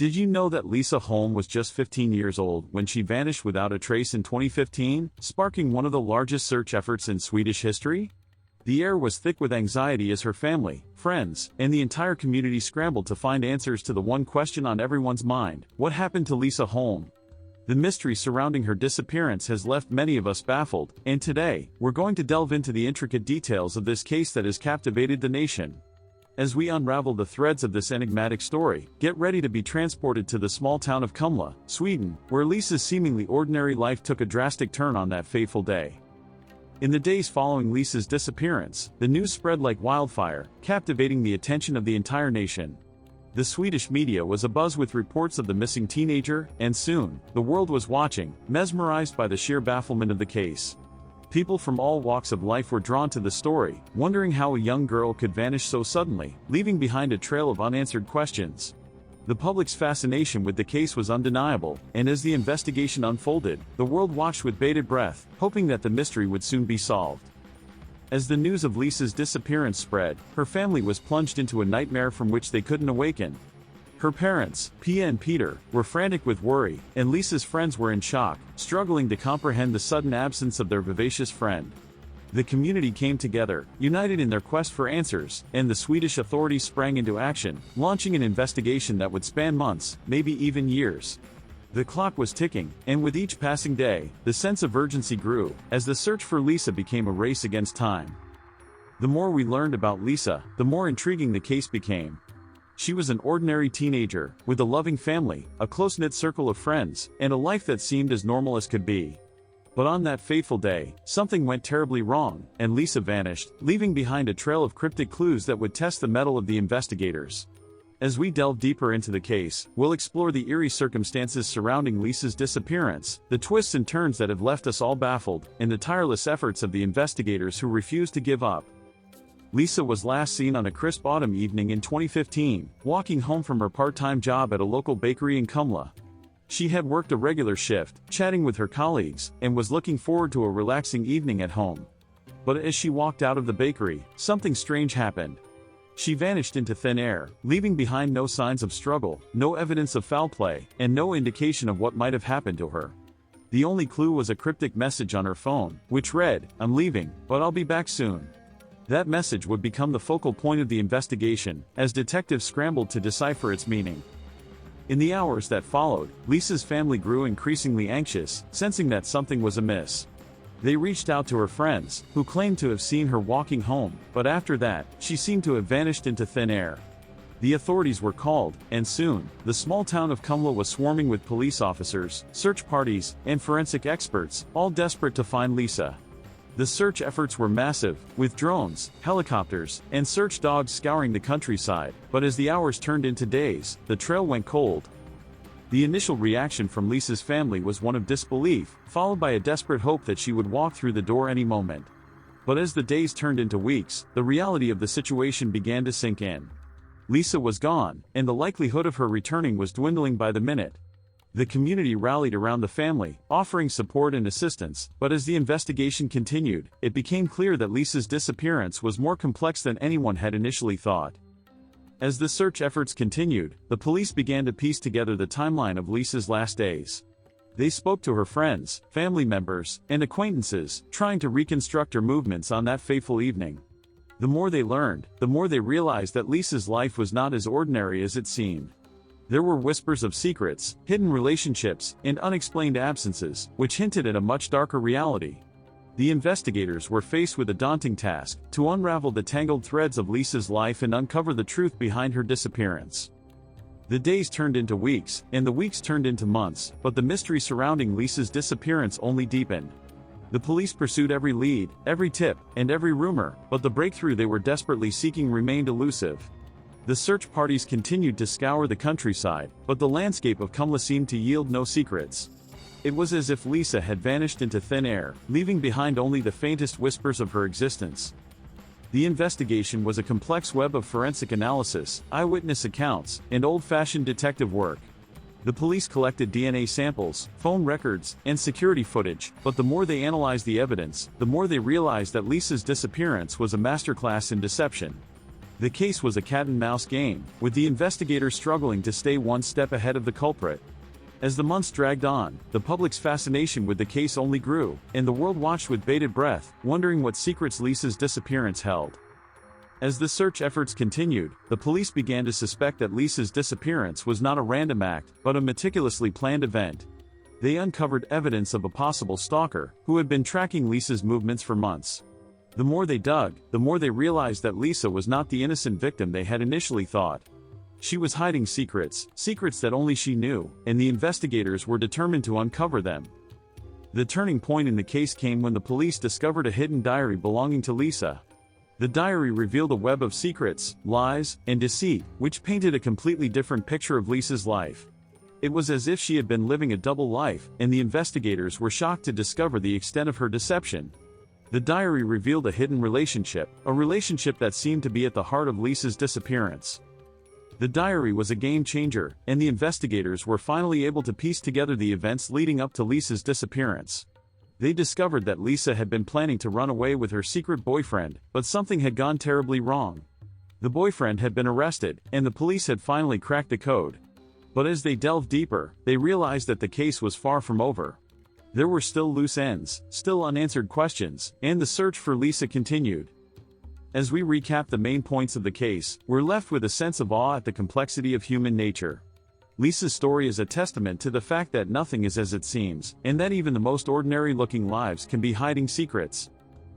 Did you know that Lisa Holm was just 15 years old when she vanished without a trace in 2015, sparking one of the largest search efforts in Swedish history? The air was thick with anxiety as her family, friends, and the entire community scrambled to find answers to the one question on everyone's mind: what happened to Lisa Holm? The mystery surrounding her disappearance has left many of us baffled, and today, we're going to delve into the intricate details of this case that has captivated the nation. As we unravel the threads of this enigmatic story, get ready to be transported to the small town of Kumla, Sweden, where Lisa's seemingly ordinary life took a drastic turn on that fateful day. In the days following Lisa's disappearance, the news spread like wildfire, captivating the attention of the entire nation. The Swedish media was abuzz with reports of the missing teenager, and soon, the world was watching, mesmerized by the sheer bafflement of the case. People from all walks of life were drawn to the story, wondering how a young girl could vanish so suddenly, leaving behind a trail of unanswered questions. The public's fascination with the case was undeniable, and as the investigation unfolded, the world watched with bated breath, hoping that the mystery would soon be solved. As the news of Lisa's disappearance spread, her family was plunged into a nightmare from which they couldn't awaken. Her parents, Pia and Peter, were frantic with worry, and Lisa's friends were in shock, struggling to comprehend the sudden absence of their vivacious friend. The community came together, united in their quest for answers, and the Swedish authorities sprang into action, launching an investigation that would span months, maybe even years. The clock was ticking, and with each passing day, the sense of urgency grew, as the search for Lisa became a race against time. The more we learned about Lisa, the more intriguing the case became. She was an ordinary teenager, with a loving family, a close-knit circle of friends, and a life that seemed as normal as could be. But on that fateful day, something went terribly wrong, and Lisa vanished, leaving behind a trail of cryptic clues that would test the mettle of the investigators. As we delve deeper into the case, we'll explore the eerie circumstances surrounding Lisa's disappearance, the twists and turns that have left us all baffled, and the tireless efforts of the investigators who refuse to give up. Lisa was last seen on a crisp autumn evening in 2015, walking home from her part-time job at a local bakery in Kumla. She had worked a regular shift, chatting with her colleagues, and was looking forward to a relaxing evening at home. But as she walked out of the bakery, something strange happened. She vanished into thin air, leaving behind no signs of struggle, no evidence of foul play, and no indication of what might have happened to her. The only clue was a cryptic message on her phone, which read, "I'm leaving, but I'll be back soon." That message would become the focal point of the investigation, as detectives scrambled to decipher its meaning. In the hours that followed, Lisa's family grew increasingly anxious, sensing that something was amiss. They reached out to her friends, who claimed to have seen her walking home, but after that, she seemed to have vanished into thin air. The authorities were called, and soon, the small town of Kumla was swarming with police officers, search parties, and forensic experts, all desperate to find Lisa. The search efforts were massive, with drones, helicopters, and search dogs scouring the countryside, but as the hours turned into days, the trail went cold. The initial reaction from Lisa's family was one of disbelief, followed by a desperate hope that she would walk through the door any moment. But as the days turned into weeks, the reality of the situation began to sink in. Lisa was gone, and the likelihood of her returning was dwindling by the minute. The community rallied around the family, offering support and assistance, but as the investigation continued, it became clear that Lisa's disappearance was more complex than anyone had initially thought. As the search efforts continued, the police began to piece together the timeline of Lisa's last days. They spoke to her friends, family members, and acquaintances, trying to reconstruct her movements on that fateful evening. The more they learned, the more they realized that Lisa's life was not as ordinary as it seemed. There were whispers of secrets, hidden relationships, and unexplained absences, which hinted at a much darker reality. The investigators were faced with a daunting task: to unravel the tangled threads of Lisa's life and uncover the truth behind her disappearance. The days turned into weeks, and the weeks turned into months, but the mystery surrounding Lisa's disappearance only deepened. The police pursued every lead, every tip, and every rumor, but the breakthrough they were desperately seeking remained elusive. The search parties continued to scour the countryside, but the landscape of Kumla seemed to yield no secrets. It was as if Lisa had vanished into thin air, leaving behind only the faintest whispers of her existence. The investigation was a complex web of forensic analysis, eyewitness accounts, and old-fashioned detective work. The police collected DNA samples, phone records, and security footage, but the more they analyzed the evidence, the more they realized that Lisa's disappearance was a masterclass in deception. The case was a cat-and-mouse game, with the investigator struggling to stay one step ahead of the culprit. As the months dragged on, the public's fascination with the case only grew, and the world watched with bated breath, wondering what secrets Lisa's disappearance held. As the search efforts continued, the police began to suspect that Lisa's disappearance was not a random act, but a meticulously planned event. They uncovered evidence of a possible stalker, who had been tracking Lisa's movements for months. The more they dug, the more they realized that Lisa was not the innocent victim they had initially thought. She was hiding secrets that only she knew, and the investigators were determined to uncover them. The turning point in the case came when the police discovered a hidden diary belonging to Lisa. The diary revealed a web of secrets, lies, and deceit, which painted a completely different picture of Lisa's life. It was as if she had been living a double life, and the investigators were shocked to discover the extent of her deception. The diary revealed a hidden relationship, a relationship that seemed to be at the heart of Lisa's disappearance. The diary was a game changer, and the investigators were finally able to piece together the events leading up to Lisa's disappearance. They discovered that Lisa had been planning to run away with her secret boyfriend, but something had gone terribly wrong. The boyfriend had been arrested, and the police had finally cracked the code. But as they delved deeper, they realized that the case was far from over. There were still loose ends, still unanswered questions, and the search for Lisa continued. As we recap the main points of the case, we're left with a sense of awe at the complexity of human nature. Lisa's story is a testament to the fact that nothing is as it seems, and that even the most ordinary-looking lives can be hiding secrets.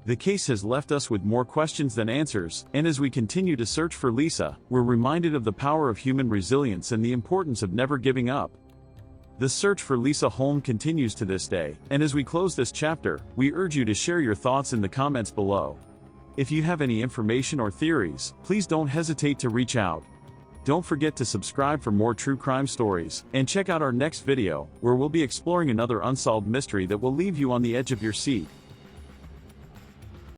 The case has left us with more questions than answers, and as we continue to search for Lisa, we're reminded of the power of human resilience and the importance of never giving up. The search for Lisa Holm continues to this day, and as we close this chapter, we urge you to share your thoughts in the comments below. If you have any information or theories, please don't hesitate to reach out. Don't forget to subscribe for more true crime stories, and check out our next video, where we'll be exploring another unsolved mystery that will leave you on the edge of your seat.